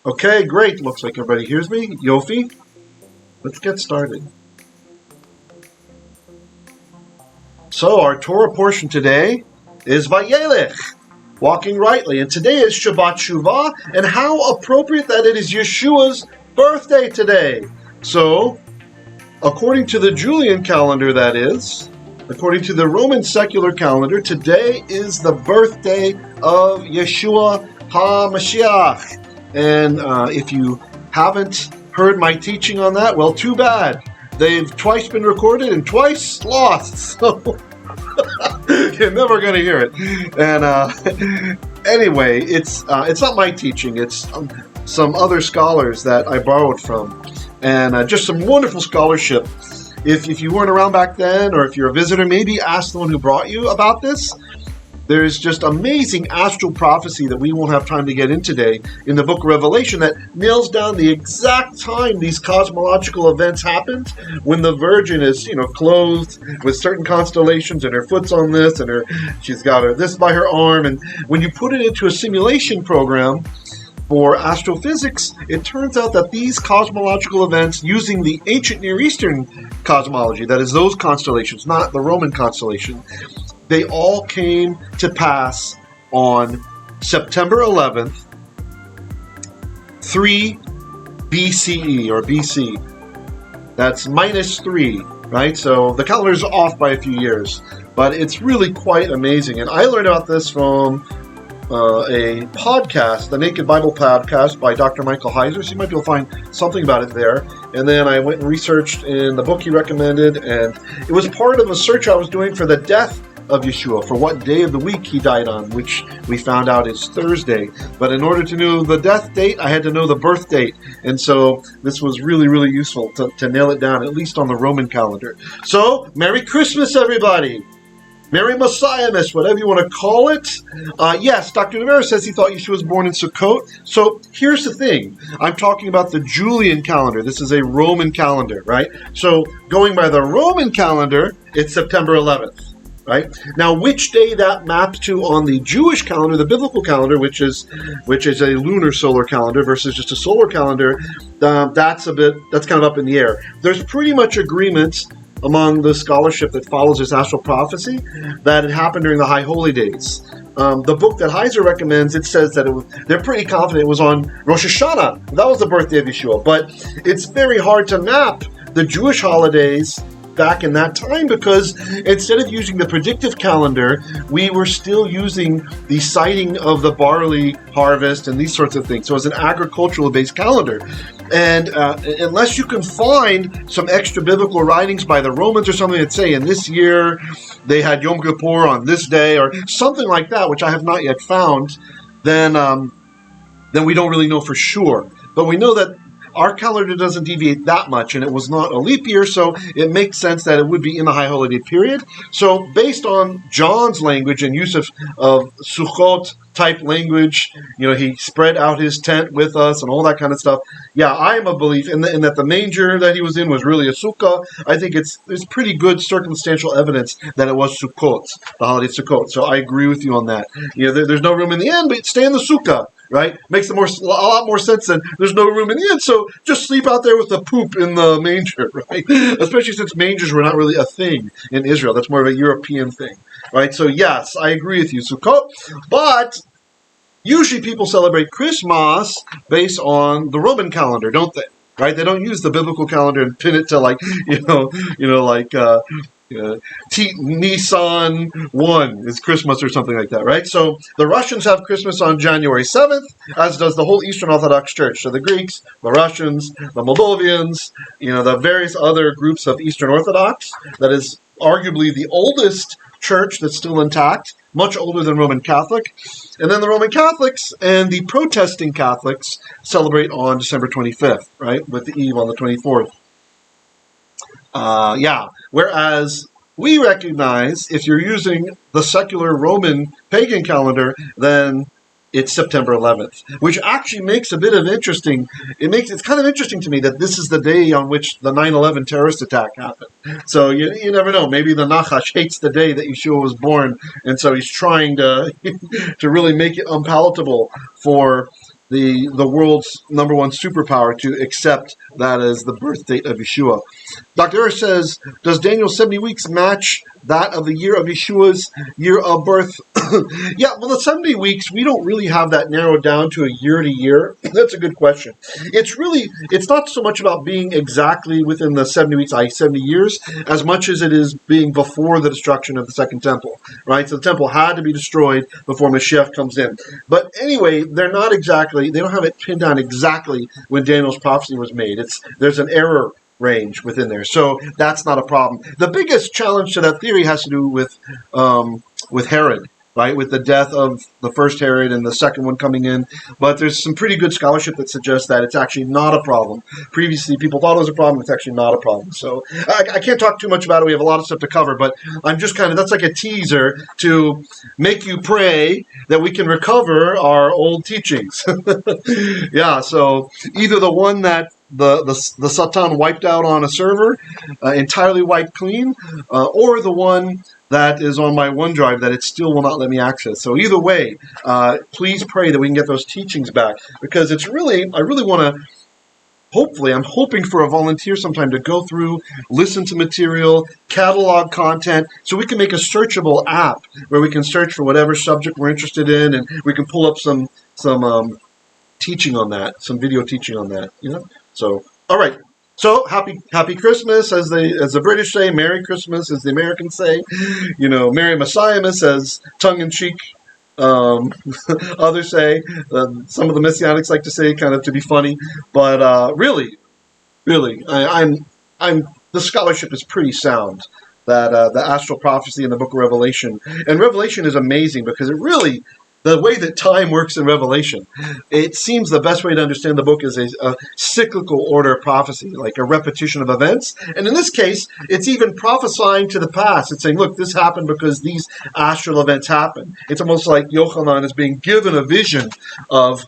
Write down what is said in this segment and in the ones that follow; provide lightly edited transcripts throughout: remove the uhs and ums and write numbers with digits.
Okay, great. Looks like everybody hears me. Yofi. Let's get started. So our Torah portion today is Vayeilekh, walking rightly. And today is Shabbat Shuva, and how appropriate that it is Yeshua's birthday today. So, according to the Julian calendar, that is, according to the Roman secular calendar, today is the birthday of Yeshua HaMashiach. And if you haven't heard my teaching on that, well, too bad. They've twice been recorded and twice lost, so you're never going to hear it. And anyway, it's not my teaching. It's some other scholars that I borrowed from, and just some wonderful scholarship. If you weren't around back then, or if you're a visitor, maybe ask the one who brought you about this. There's just amazing astral prophecy that we won't have time to get in today in the book of Revelation that nails down the exact time these cosmological events happened, when the Virgin is, clothed with certain constellations, and her foot's on this, and she's got her this by her arm. And when you put it into a simulation program for astrophysics, it turns out that these cosmological events, using the ancient Near Eastern cosmology, that is those constellations, not the Roman constellation, they all came to pass on September 11th, 3 BCE, or BC. That's -3, right? So the calendar's off by a few years, but it's really quite amazing. And I learned about this from a podcast, the Naked Bible podcast by Dr. Michael Heiser, so you might be able to find something about it there. And then I went and researched in the book he recommended, and it was part of a search I was doing for the death of Yeshua, for what day of the week he died on, which we found out is Thursday. But in order to know the death date, I had to know the birth date. And so this was really, really useful to nail it down, at least on the Roman calendar. So, Merry Christmas, everybody! Merry Messiahmas, whatever you want to call it. Yes, Dr. Rivera says he thought Yeshua was born in Sukkot. So here's the thing. I'm talking about the Julian calendar. This is a Roman calendar, right? So going by the Roman calendar, it's September 11th. Right? Now, which day that maps to on the Jewish calendar, the biblical calendar, which is a lunar solar calendar versus just a solar calendar, that's kind of up in the air. There's pretty much agreement among the scholarship that follows this astral prophecy that it happened during the High Holy Days. The book that Heiser recommends, it says that they're pretty confident it was on Rosh Hashanah. That was the birthday of Yeshua. But it's very hard to map the Jewish holidays back in that time, because instead of using the predictive calendar, we were still using the sighting of the barley harvest and these sorts of things. So it's an agricultural based calendar. And unless you can find some extra biblical writings by the Romans or something that say in this year they had Yom Kippur on this day or something like that, which I have not yet found, then we don't really know for sure. But we know that our calendar doesn't deviate that much, and it was not a leap year, so it makes sense that it would be in the High Holy Day period. So based on John's language and use of Sukkot type language, he spread out his tent with us and all that kind of stuff. Yeah, I am a belief in that the manger that he was in was really a sukkah. I think there's pretty good circumstantial evidence that it was Sukkot, the holiday Sukkot. So I agree with you on that. There's no room in the inn, but stay in the sukkah. Right? Makes a lot more sense than there's no room in the inn, so just sleep out there with the poop in the manger, right? Especially since mangers were not really a thing in Israel. That's more of a European thing, right? So yes, I agree with you, Sukkot. But usually people celebrate Christmas based on the Roman calendar, don't they? Right? They don't use the biblical calendar and pin it to Nisan 1 is Christmas or something like that, right? So the Russians have Christmas on January 7th, as does the whole Eastern Orthodox Church. So the Greeks, the Russians, the Moldovians, the various other groups of Eastern Orthodox, that is arguably the oldest church that's still intact, much older than Roman Catholic. And then the Roman Catholics and the protesting Catholics celebrate on December 25th, right, with the Eve on the 24th. Whereas we recognize if you're using the secular Roman pagan calendar, then it's September 11th, which actually makes a bit of interesting. It's kind of interesting to me that this is the day on which the 9/11 terrorist attack happened. So you never know. Maybe the Nachash hates the day that Yeshua was born, and so he's trying to to really make it unpalatable for the world's number one superpower to accept that as the birth date of Yeshua. Dr. Eric says, does Daniel's 70 weeks match that of the year of Yeshua's year of birth? Yeah, well, the 70 weeks, we don't really have that narrowed down to a year to year. That's a good question. It's not so much about being exactly within the 70 weeks, i.e. 70 years, as much as it is being before the destruction of the second temple, right? So the temple had to be destroyed before Mashiach comes in. But anyway, they don't have it pinned down exactly when Daniel's prophecy was made. There's an error range within there. So that's not a problem. The biggest challenge to that theory has to do with Herod, right? With the death of the first Herod and the second one coming in. But there's some pretty good scholarship that suggests that it's actually not a problem. Previously, people thought it was a problem. It's actually not a problem. So I can't talk too much about it. We have a lot of stuff to cover, but I'm just that's like a teaser to make you pray that we can recover our old teachings. Yeah, so either the one that the Satan wiped out on a server, entirely wiped clean, or the one that is on my OneDrive that it still will not let me access. So either way, please pray that we can get those teachings back, because I really want to, hopefully, I'm hoping for a volunteer sometime to go through, listen to material, catalog content, so we can make a searchable app where we can search for whatever subject we're interested in, and we can pull up some teaching on that, some video teaching on that, So, all right. So happy Christmas, as the British say. Merry Christmas, as the Americans say. Merry Messiahmas, as tongue-in-cheek others say. Some of the Messianics like to say, kind of to be funny. But really, I'm the scholarship is pretty sound. That the astral prophecy in the book of Revelation, and Revelation is amazing because it really. The way that time works in Revelation, it seems the best way to understand the book is a cyclical order of prophecy, like a repetition of events. And in this case, it's even prophesying to the past. It's saying, look, this happened because these astral events happened. It's almost like Yochanan is being given a vision of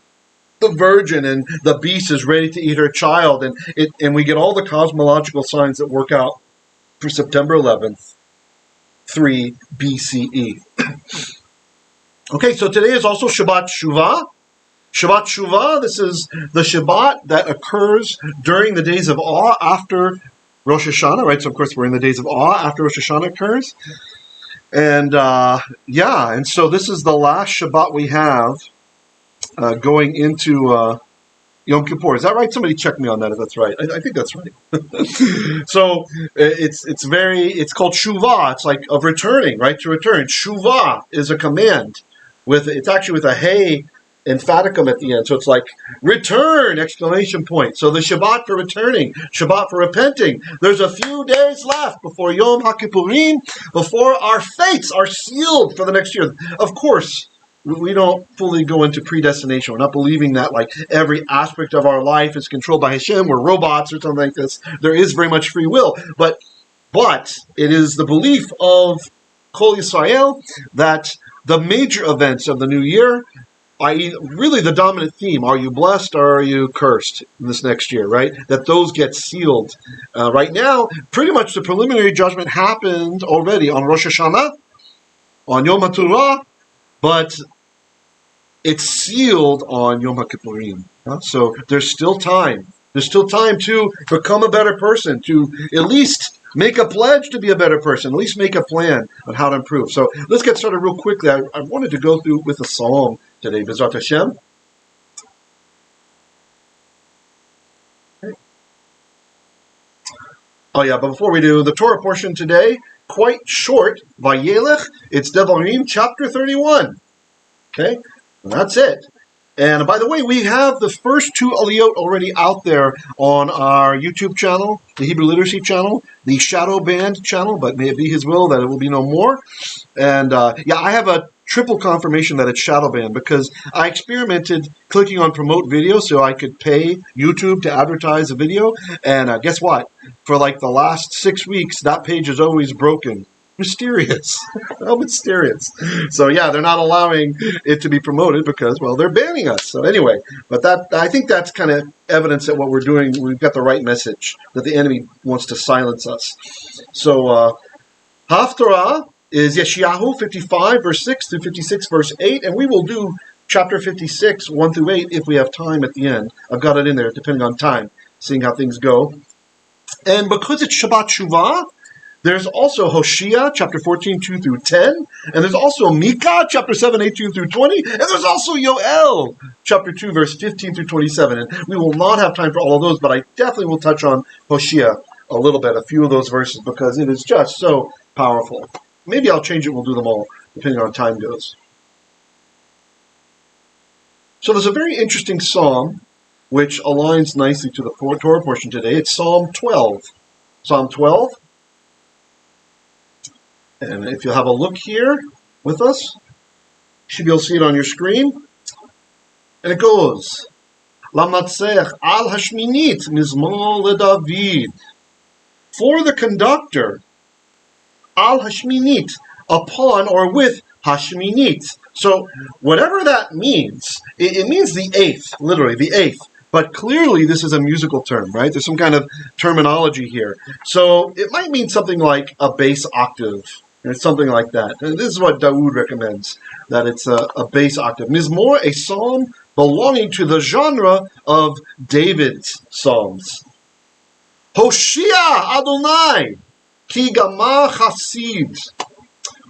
the virgin and the beast is ready to eat her child. And we get all the cosmological signs that work out for September 11th, 3 BCE. Okay, so today is also Shabbat Shuva. Shabbat Shuva, this is the Shabbat that occurs during the days of awe after Rosh Hashanah, right? So, of course, we're in the days of awe after Rosh Hashanah occurs. And, and so this is the last Shabbat we have going into Yom Kippur. Is that right? Somebody check me on that if that's right. I think that's right. So it's called Shuvah. It's like of returning, right? To return. Shuvah is a command. It's actually with a hey emphaticum at the end. So it's like return, exclamation point. So the Shabbat for returning, Shabbat for repenting. There's a few days left before Yom HaKippurim, before our fates are sealed for the next year. Of course, we don't fully go into predestination. We're not believing that like every aspect of our life is controlled by Hashem. We're robots or something like this. There is very much free will. But it is the belief of Kol Yisrael that the major events of the new year, i.e. really the dominant theme, are you blessed or are you cursed in this next year, right? That those get sealed. Right now, pretty much the preliminary judgment happened already on Rosh Hashanah, on Yom HaTorah, but it's sealed on Yom HaKippurim. So there's still time. There's still time to become a better person, to at least make a pledge to be a better person, at least make a plan on how to improve. So let's get started real quickly. I wanted to go through with a psalm today, B'ezrat Hashem. Okay. Oh yeah, but before we do, the Torah portion today, quite short, Vayeilekh, it's Devarim, chapter 31. Okay, and that's it. And by the way, we have the first two aliyot already out there on our YouTube channel, the Hebrew Literacy channel, the Shadow Band channel, but may it be His will that it will be no more. And I have a triple confirmation that it's shadow banned because I experimented clicking on promote video so I could pay YouTube to advertise a video. And guess what? For like the last 6 weeks, that page is always broken. Mysterious. How mysterious. So yeah, they're not allowing it to be promoted because, well, they're banning us. So anyway, but I think that's kind of evidence that what we're doing, we've got the right message, that the enemy wants to silence us. So Haftarah is Yeshayahu 55, verse 6 through 56, verse 8, and we will do chapter 56, 1 through 8, if we have time at the end. I've got it in there, depending on time, seeing how things go. And because it's Shabbat Shuva, there's also Hosea, chapter 14, 2 through 10. And there's also Micah, chapter 7, 18 through 20. And there's also Yoel, chapter 2, verse 15 through 27. And we will not have time for all of those, but I definitely will touch on Hosea a little bit, a few of those verses, because it is just so powerful. Maybe I'll change it, we'll do them all, depending on how time goes. So there's a very interesting psalm, which aligns nicely to the Torah portion today. It's Psalm 12. Psalm 12. And if you'll have a look here with us, you should be able to see it on your screen. And it goes, Lamatzech al hashminit mizmor leDavid. For the conductor, al hashminit, upon or with hashminit. So whatever that means, it means the eighth, literally the eighth. But clearly this is a musical term, right? There's some kind of terminology here. So it might mean something like a bass octave, or something like that. And this is what Dawood recommends, that it's a bass octave. Mizmor, a psalm belonging to the genre of David's psalms. Hoshia Adonai, ki gamar chasid.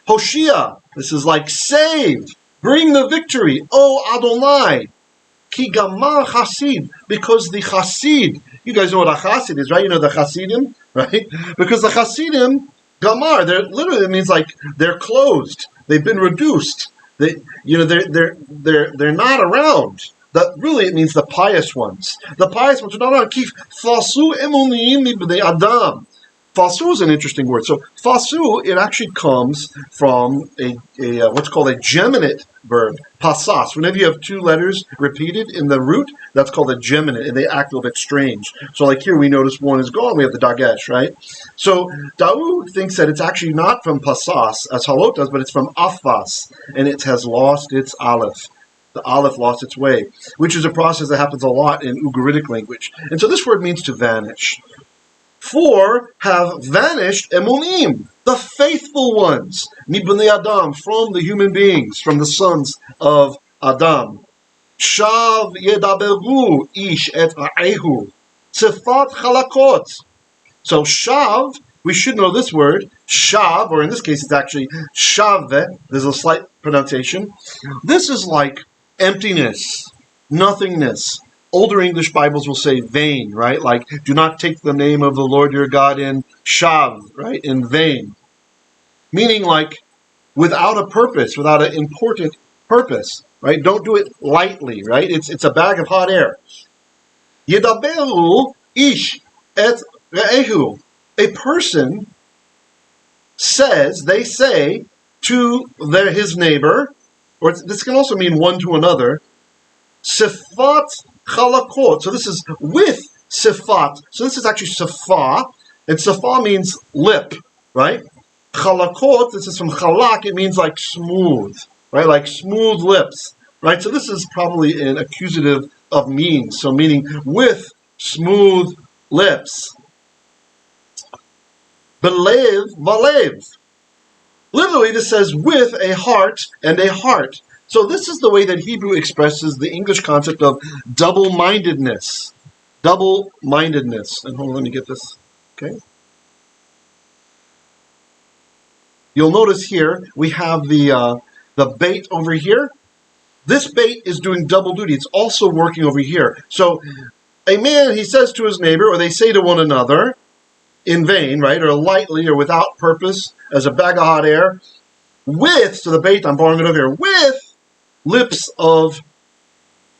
Hoshia, this is like save, bring the victory, O Adonai. Ki gamar chasid, because the chasid, you guys know what a chasid is, right? You know the chasidim, right? Because the chasidim, gamar, they're literally, it means like they're closed, they've been reduced, they're not around. That really, it means the pious ones. The pious ones are not around. Kif fasu emunim mibnei adam. Fasu is an interesting word. So fasu, it actually comes from a what's called a geminate verb, pasas. Whenever you have two letters repeated in the root, that's called a geminate, and they act a little bit strange. So like here, we notice one is gone. We have the dagesh, right? So Dawood thinks that it's actually not from pasas, as halot does, but it's from afas, and it has lost its aleph. The aleph lost its way, which is a process that happens a lot in Ugaritic language. And so this word means to vanish. For have vanished emunim, the faithful ones, mibnei Adam, from the human beings, from the sons of Adam. Shav yedaberu ish et ra'ehu, sefat chalakot. So shav, we should know this word, shav, or in this case it's actually shave, there's a slight pronunciation. This is like emptiness, nothingness. Older English Bibles will say vain, right? Like, do not take the name of the Lord your God in shav, right? In vain. Meaning like, without a purpose, without an important purpose, right? Don't do it lightly, right? It's a bag of hot air. Yedaberu ish et re'ehu. A person says, they say to his neighbor, or this can also mean one to another, sifat chalakot. So this is with sifat. So this is actually safa, and safa means lip, right? Chalakot, this is from chalak, it means like smooth, right? Like smooth lips, right? So this is probably an accusative of means, so meaning with smooth lips. Belev, valev. Literally, this says with a heart and a heart. So this is the way that Hebrew expresses the English concept of double-mindedness. Double-mindedness. And hold on, let me get this. Okay. You'll notice here, we have the bait over here. This bait is doing double duty. It's also working over here. So a man, he says to his neighbor, or they say to one another, in vain, right, or lightly, or without purpose, as a bag of hot air, with, so the bait, I'm borrowing it over here, with lips of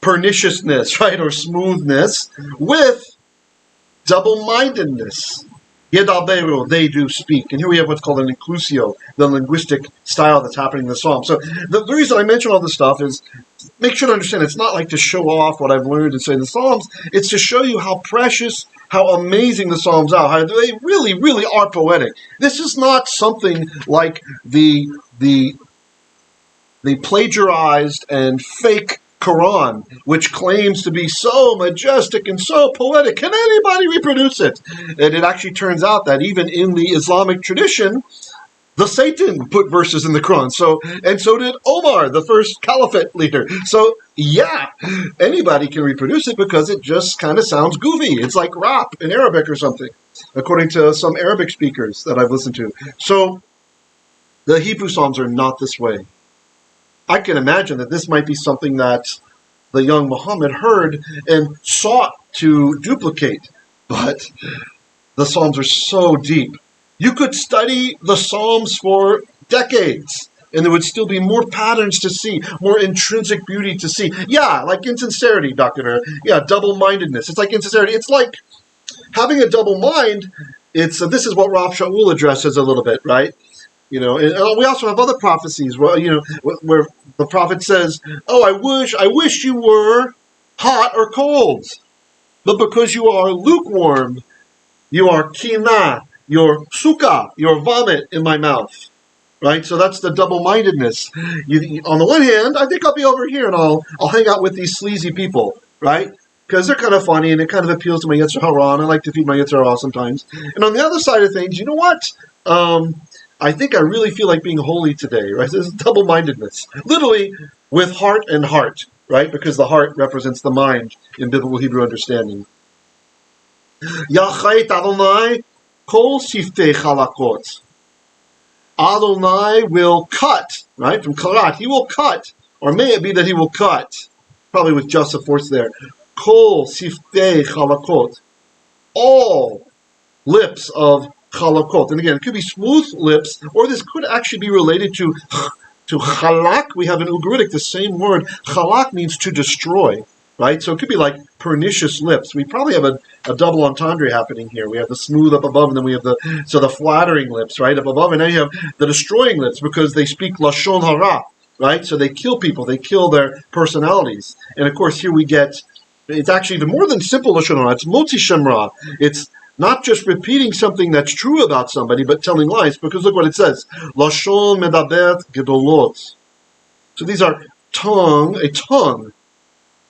perniciousness, right, or smoothness, with double-mindedness. Yedaberu, they do speak. And here we have what's called an inclusio, the linguistic style that's happening in the psalm. So the reason I mention all this stuff is make sure to understand it's not like to show off what I've learned and say the Psalms. It's to show you how precious, how amazing the Psalms are, how they really, really are poetic. This is not something like the plagiarized and fake Quran, which claims to be so majestic and so poetic. Can anybody reproduce it? And it actually turns out that even in the Islamic tradition, The Satan put verses in the Quran. So did Omar, the first caliphate leader. So yeah, anybody can reproduce it because it just kind of sounds goofy. It's like rap in Arabic or something, according to some Arabic speakers that I've listened to. So the Hebrew Psalms are not this way. I can imagine that this might be something that the young Muhammad heard and sought to duplicate. But the Psalms are so deep. You could study the Psalms for decades, and there would still be more patterns to see, more intrinsic beauty to see. Yeah, like insincerity, Dr. Vera. Yeah, double-mindedness. It's like insincerity. It's like having a double mind. This is what Rav Shaul addresses a little bit, right? And we also have other prophecies where the prophet says, "Oh, I wish you were hot or cold, but because you are lukewarm, you are kina, your sukkah, your vomit in my mouth." Right? So that's the double-mindedness. On the one hand, I think I'll be over here and I'll hang out with these sleazy people, right? Because they're kind of funny and it kind of appeals to my Yetzer Hara, and I like to feed my Yetzer Hara sometimes. And on the other side of things, you know what? I think I really feel like being holy today, right? This is double-mindedness. Literally, with heart and heart, right? Because the heart represents the mind in biblical Hebrew understanding. Yachait Adonai kol siftei chalakot. Adonai will cut, right? From karat, he will cut. Or may it be that he will cut. Probably with just a force there. Kol siftei chalakot. All lips of chalakot. And again, it could be smooth lips, or this could actually be related to chalak. We have in Ugaritic the same word. Chalak means to destroy, right? So it could be like pernicious lips. We probably have a double entendre happening here. We have the smooth up above, and then we have the flattering lips, right, up above, and then you have the destroying lips because they speak lashon hara, right? So they kill people, they kill their personalities. And of course, here we get, it's actually even more than simple lashon hara. It's motzi shemra. It's not just repeating something that's true about somebody, but telling lies, because look what it says. Lashon medabert gedolot. So these are a tongue,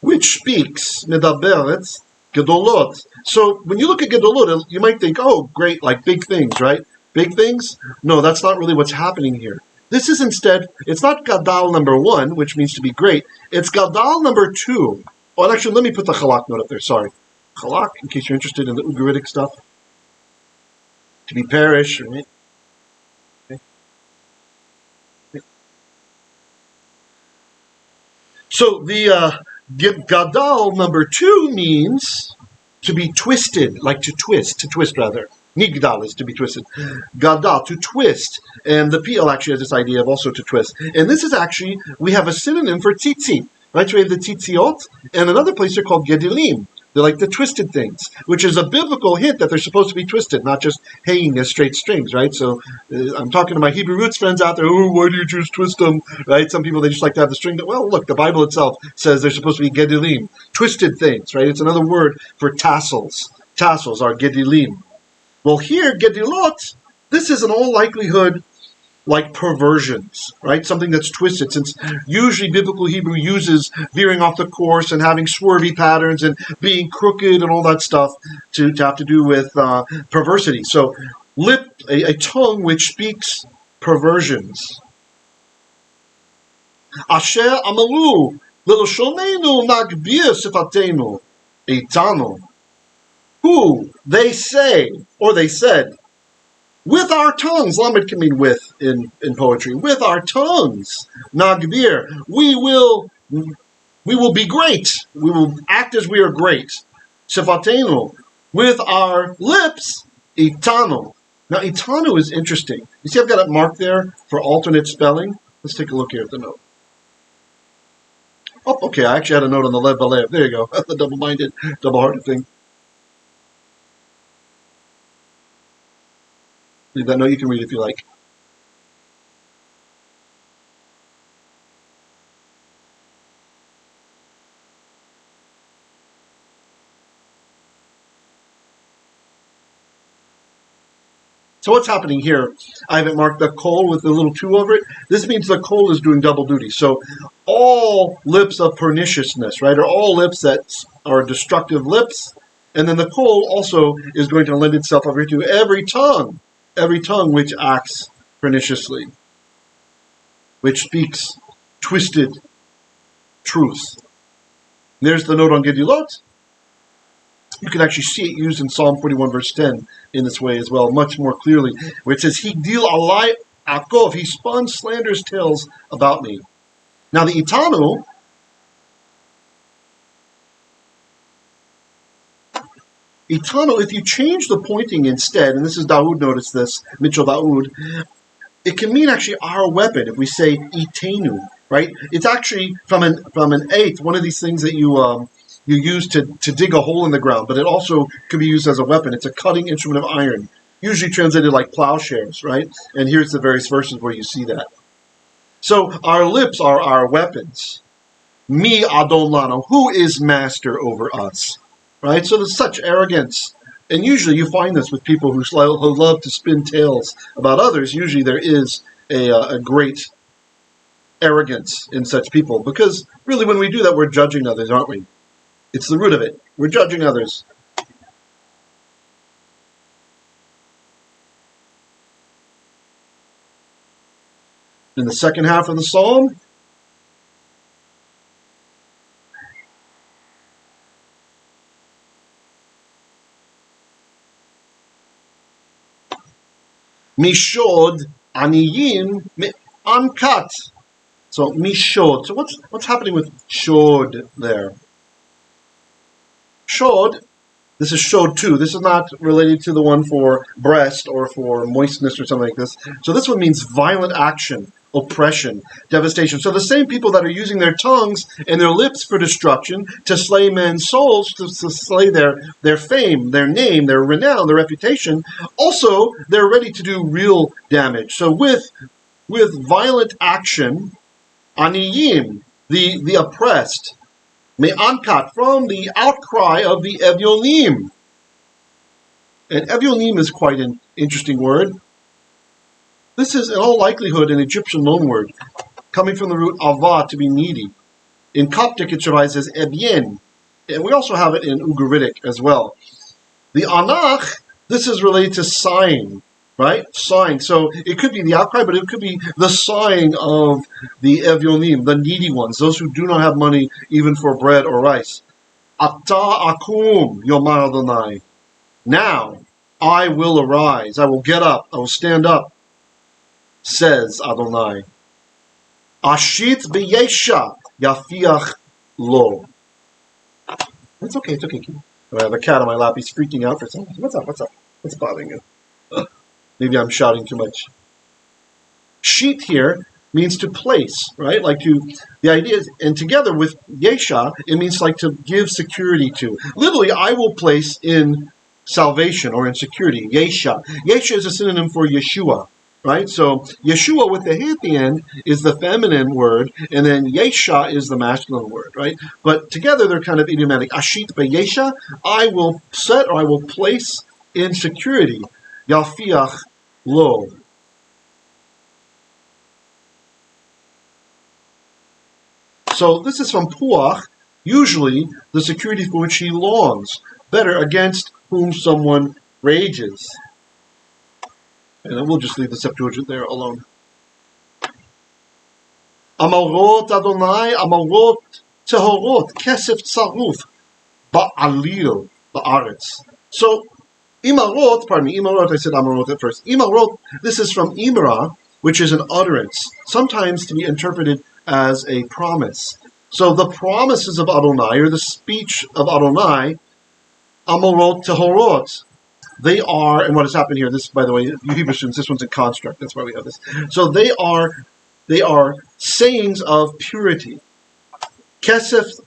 which speaks, medaberet gedolot. So when you look at gedolot, you might think, oh, great, like big things, right? Big things? No, that's not really what's happening here. This is instead, it's not gadal number 1, which means to be great. It's gadal number 2. Oh, and actually, let me put the chalak note up there, sorry. Chalak, in case you're interested in the Ugaritic stuff. To be parish. Right? Okay. So the gadal number 2 means to be twisted, like to twist rather. Nigdal is to be twisted. Gadal, to twist. And the PL actually has this idea of also to twist. And this is actually, we have a synonym for tzitzi. Right? So we have the tzitziot, and another place they're called gedilim. They're like the twisted things, which is a biblical hint that they're supposed to be twisted, not just hanging as straight strings, right? So I'm talking to my Hebrew roots friends out there, oh, why do you just twist them, right? Some people, they just like to have the string. Well, look, the Bible itself says they're supposed to be gedilim, twisted things, right? It's another word for tassels. Tassels are gedilim. Well, here, gedilot, this is in all likelihood like perversions, right? Something that's twisted, since usually biblical Hebrew uses veering off the course and having swervy patterns and being crooked and all that stuff to have to do with perversity. So a tongue which speaks perversions. Asher amalu leloshoneinu nagbir sifatenu eitanu. Who, they say, or they said, with our tongues, lamed can mean with in poetry. With our tongues, nagbir, we will be great. We will act as we are great. Sifatenu, with our lips, itanu. Now, itanu is interesting. You see, I've got it marked there for alternate spelling. Let's take a look here at the note. Oh, okay. I actually had a note on the lev valev. There you go. The double-minded, double-hearted thing. Leave that note. You can read it if you like. So what's happening here? I have it marked the kol with the little 2 over it. This means the kol is doing double duty. So all lips of perniciousness, right, or all lips that are destructive lips, and then the kol also is going to lend itself over to every tongue which acts perniciously, which speaks twisted truth. There's the note on Gedilot. You can actually see it used in Psalm 41, verse 10 in this way as well, much more clearly, where it says, Higdil alai akov, he spun slanderous tales about me. Now the Itanu, if you change the pointing instead, and this is Daoud, notice this, Mitchell Daoud, it can mean actually our weapon. If we say itenu, right? It's actually from an eighth, one of these things that you use to dig a hole in the ground, but it also could be used as a weapon. It's a cutting instrument of iron, usually translated like plowshares, right? And here's the various verses where you see that. So our lips are our weapons. Mi adon lano, who is master over us, right? So there's such arrogance. And usually you find this with people who love to spin tales about others. Usually there is a great arrogance in such people, because really when we do that, we're judging others, aren't we? It's the root of it. We're judging others. In the second half of the psalm, Mishod aniyim uncut. So mishod. So what's happening with shod there? Shod, this is shod too. This is not related to the one for breast or for moistness or something like this. So this one means violent action, oppression, devastation. So the same people that are using their tongues and their lips for destruction to slay men's souls, to slay their fame, their name, their renown, their reputation, also they're ready to do real damage. So with violent action, aniyim, the oppressed, me'ankat, from the outcry of the evyonim. And evyonim is quite an interesting word. This is in all likelihood an Egyptian loanword, coming from the root ava, to be needy. In Coptic it survives as ebyen, and we also have it in Ugaritic as well. The anach, this is related to sighing, right? Sighing. So it could be the outcry, but it could be the sighing of the evyonim, the needy ones, those who do not have money even for bread or rice. Ata akum yomar Adonai. Now I will arise, I will get up, I will stand up, says Adonai. Ashit b'yesha yafiach lo. It's okay. I have a cat on my lap. He's freaking out for something. What's up? What's bothering you? Maybe I'm shouting too much. Sheet here means to place, right? The idea is, and together with yesha, it means like to give security to. Literally, I will place in salvation or in security. Yesha. Yesha is a synonym for Yeshua, right? So Yeshua with the he at the end is the feminine word, and then yesha is the masculine word, right? But together they're kind of idiomatic. Ashit b'yesha, I will set or I will place in security. Yafiach lo. So this is from puach, usually the security for which he longs, better against whom someone rages. And then we'll just leave the Septuagint there alone. Amarot Adonai, Amarot Tehorot, Kesef Tzaruf, Ba'alil, Ba'aretz. So, Imarot, I said Amarot at first. Imarot, this is from Imra, which is an utterance, sometimes to be interpreted as a promise. So the promises of Adonai, or the speech of Adonai, Amarot Tehorot, they are, and what has happened here, this, by the way, you Hebrew students, this one's a construct, that's why we have this. So they are sayings of purity. Kesef,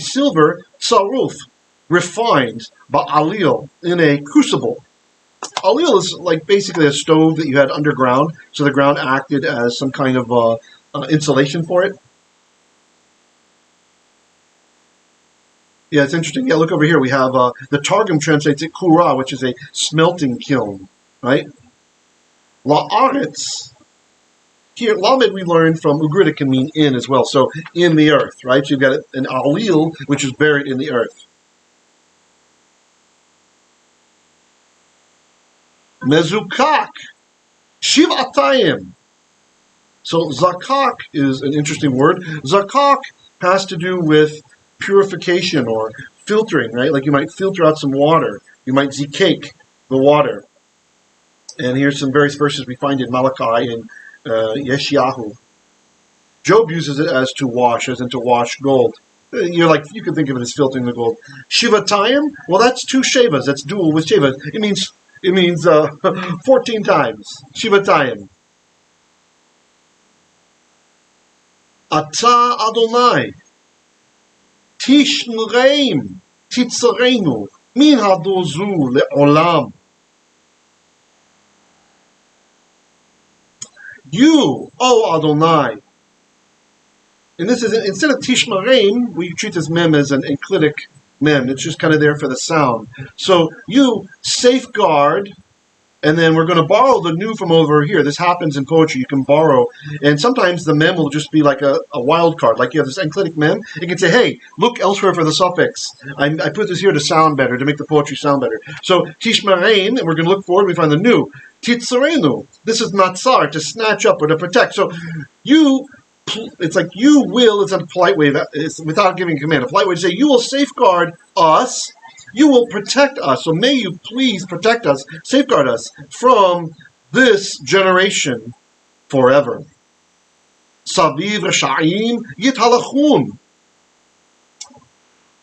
silver, saruf, refined, ba'alil, in a crucible. Alil is like basically a stove that you had underground, so the ground acted as some kind of insulation for it. Yeah, it's interesting. Yeah, look over here. We have the Targum translates it kura, which is a smelting kiln, right? La'aretz. Here, lamed we learned from Ugaritic can mean in as well. So in the earth, right? So you've got an alil, which is buried in the earth. Mezukak. Shivatayim. So zakak is an interesting word. Zakak has to do with purification or filtering, right? Like you might filter out some water. You might zikek the water. And here's some various verses we find in Malachi and Yeshayahu. Job uses it as to wash, as in to wash gold. You can think of it as filtering the gold. Shivatayim, well, that's two shavas. That's dual with sheva. It means 14 times. Shivatayim. Ata Adonai, Tishmereim, Titzarenu, Min Hadozu le'olam. You, O Adonai. And this is, instead of Tishmereim, we treat this mem as an enclitic mem. It's just kind of there for the sound. So you safeguard. And then we're going to borrow the new from over here. This happens in poetry. You can borrow. And sometimes the mem will just be like a wild card. Like you have this enclitic mem. You can say, hey, look elsewhere for the suffix. I put this here to sound better, to make the poetry sound better. So, tishmarein, and we're going to look forward. We find the new. Titzarenu. This is natsar, to snatch up or to protect. So, it's like you will, it's not a polite way, it's without giving a command. A polite way to say, you will safeguard us. You will protect us. So may you please protect us, safeguard us from this generation forever. Saviv Rasha'im Yithalachun.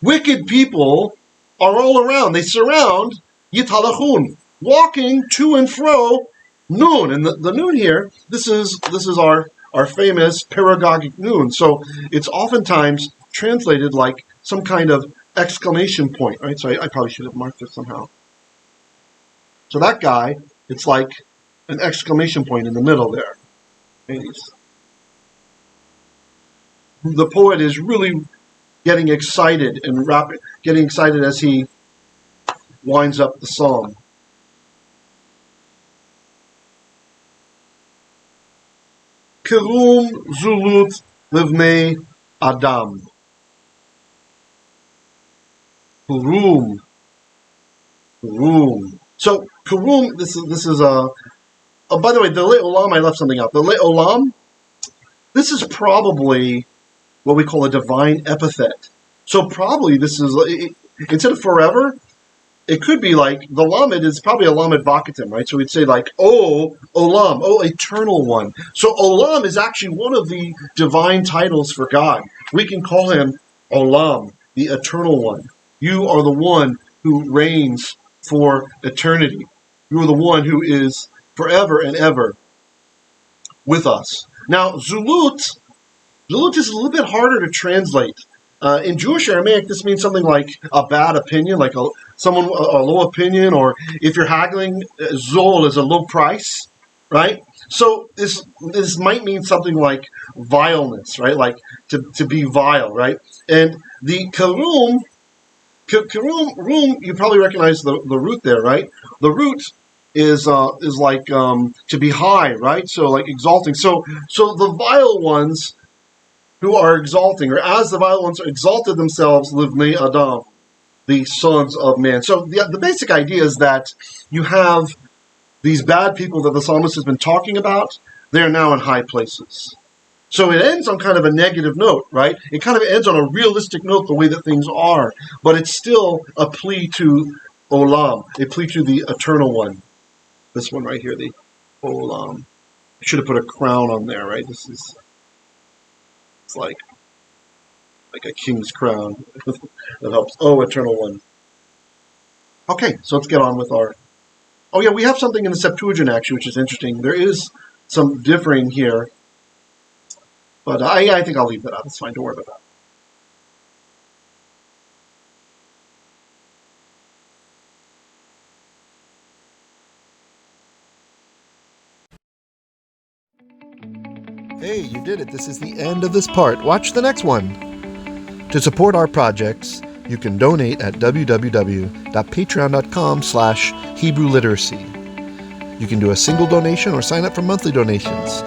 Wicked people are all around. They surround Yithalachun, walking to and fro noon. And the noon here, this is our famous pedagogic noon. So it's oftentimes translated like some kind of exclamation point, right? So I probably should have marked it somehow. So that guy, it's like an exclamation point in the middle there. The poet is really getting excited and getting excited as he winds up the song. Kerum zulut livnei adam. Kurum. So kurum, this is by the way, the Olam, I left something out. The Olam, this is probably what we call a divine epithet. So probably this is, instead of forever, it could be like, the Lamed is probably a Lamed Vakitim, right? So we'd say like, oh, Olam, oh, eternal one. So Olam is actually one of the divine titles for God. We can call him Olam, the eternal one. You are the one who reigns for eternity. You are the one who is forever and ever with us. Now, Zulut is a little bit harder to translate. In Jewish Aramaic, this means something like a bad opinion, like a low opinion, or if you're haggling, Zol is a low price, right? So this might mean something like vileness, right? Like to be vile, right? And the Karum, you probably recognize the root there, right? The root is like to be high, right? So like exalting. So the vile ones who are exalting, or as the vile ones exalted themselves, livnei Adam, the sons of man. So the basic idea is that you have these bad people that the psalmist has been talking about. They are now in high places. So it ends on kind of a negative note, right? It kind of ends on a realistic note, the way that things are. But it's still a plea to Olam, a plea to the eternal one. This one right here, the Olam. I should have put a crown on there, right? It's like a king's crown. That helps. Oh, eternal one. Okay, so let's get on with our... Oh yeah, we have something in the Septuagint actually, which is interesting. There is some differing here. But I think I'll leave that out. It's fine. Don't worry about that. Hey, you did it. This is the end of this part. Watch the next one. To support our projects, you can donate at www.patreon.com/HebrewLiteracy. You can do a single donation or sign up for monthly donations.